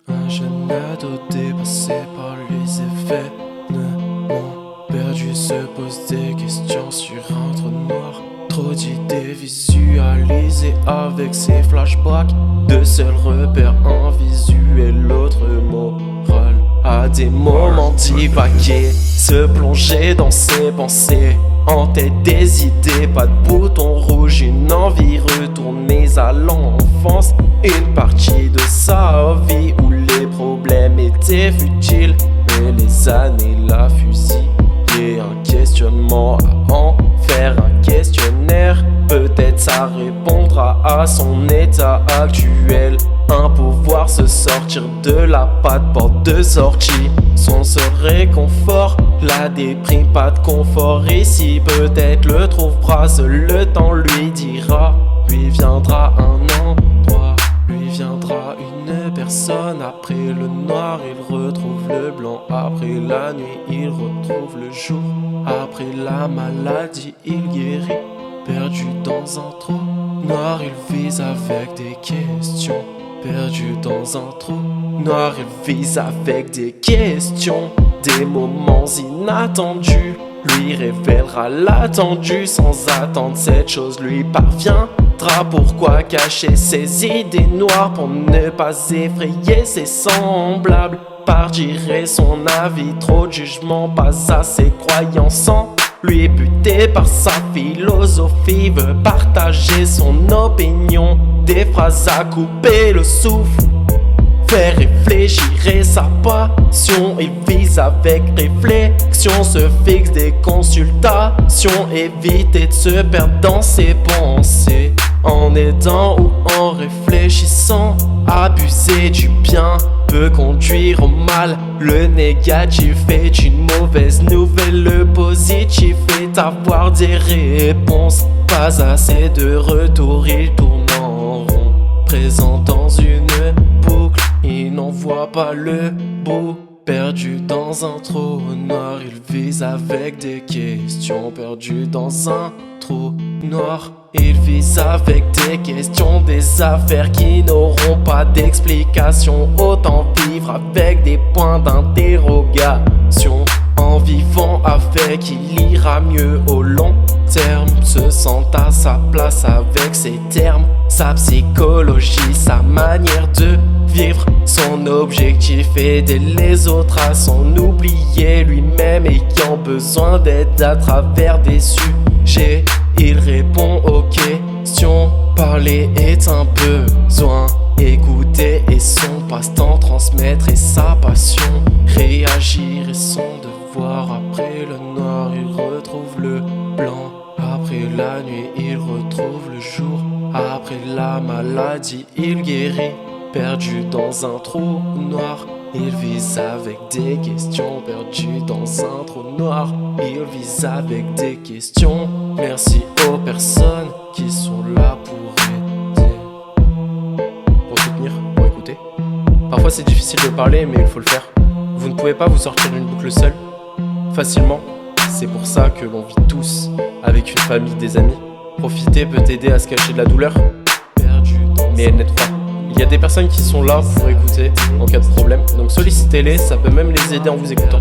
Un jeune ado dépassé par les effets perdu se pose des questions sur un trou noir. Trop d'idées visualisées avec ses flashbacks. De seuls repères en visuel, l'autre moral. À des moments divagués, se plonger dans ses pensées. En tête des idées, pas de bouton rouge, une envie retournée à l'enfance. Une partie de sa vie où les problèmes étaient futiles, mais les années la fusillent. Un questionnement à en faire un questionnaire. Peut-être ça répondra à son état actuel. Un pouvoir se sortir de la patte, porte de sortie. Son seul réconfort, la déprime, pas de confort ici. Peut-être le trouvera, seul le temps lui dira. Lui viendra un endroit, lui viendra une personne. Après le noir, il retrouve le blanc. Après la nuit, il retrouve le jour. Après la maladie, il guérit. Perdu dans un trou noir, il vise avec des questions. Perdu dans un trou noir, il vise avec des questions. Des moments inattendus lui révélera l'attendu. Sans attendre, cette chose lui parviendra. Pourquoi cacher ses idées noires pour ne pas effrayer ses semblables? Partirait son avis, trop de jugement, pas assez croyant sans lui buté par sa philosophie. Veut partager son opinion, des phrases à couper le souffle. Faire réfléchir et sa passion, il vise avec réflexion. Se fixe des consultations, éviter de se perdre dans ses pensées. En aidant ou en réfléchissant, abuser du bien peut conduire au mal. Le négatif est une mauvaise nouvelle, le positif est avoir des réponses. Pas assez de retour, il tourne en rond. Présent dans une boucle, il n'en voit pas le bout. Perdu dans un trou noir, il vise avec des questions. Perdu dans un trou noir, il vise avec des questions. Des affaires qui n'auront pas d'explication. Autant vivre avec des points d'interrogation. En vivant avec, il ira mieux au long terme. Se sent à sa place avec ses termes. Sa psychologie, sa manière de vivre. Son objectif, aider les autres à s'en oublier lui-même. Ayant besoin d'aide à travers des sujets, il répond aux questions. Parler est un besoin, écouter est son passe-temps. Transmettre est sa passion, réagir est son devoir. Après le noir, il retrouve le blanc. Après la nuit, il retrouve le jour. Après la maladie, il guérit. Perdu dans un trou noir, il vise avec des questions. Perdu dans un trou noir, il vise avec des questions. Merci aux personnes qui sont là pour aider, pour soutenir, pour écouter. Parfois c'est difficile de parler, mais il faut le faire. Vous ne pouvez pas vous sortir d'une boucle seule, facilement. C'est pour ça que l'on vit tous avec une famille, des amis. Profiter peut aider à se cacher de la douleur, mais elle n'aide pas. Il y a des personnes qui sont là pour écouter en cas de problème, donc sollicitez-les, ça peut même les aider en vous écoutant.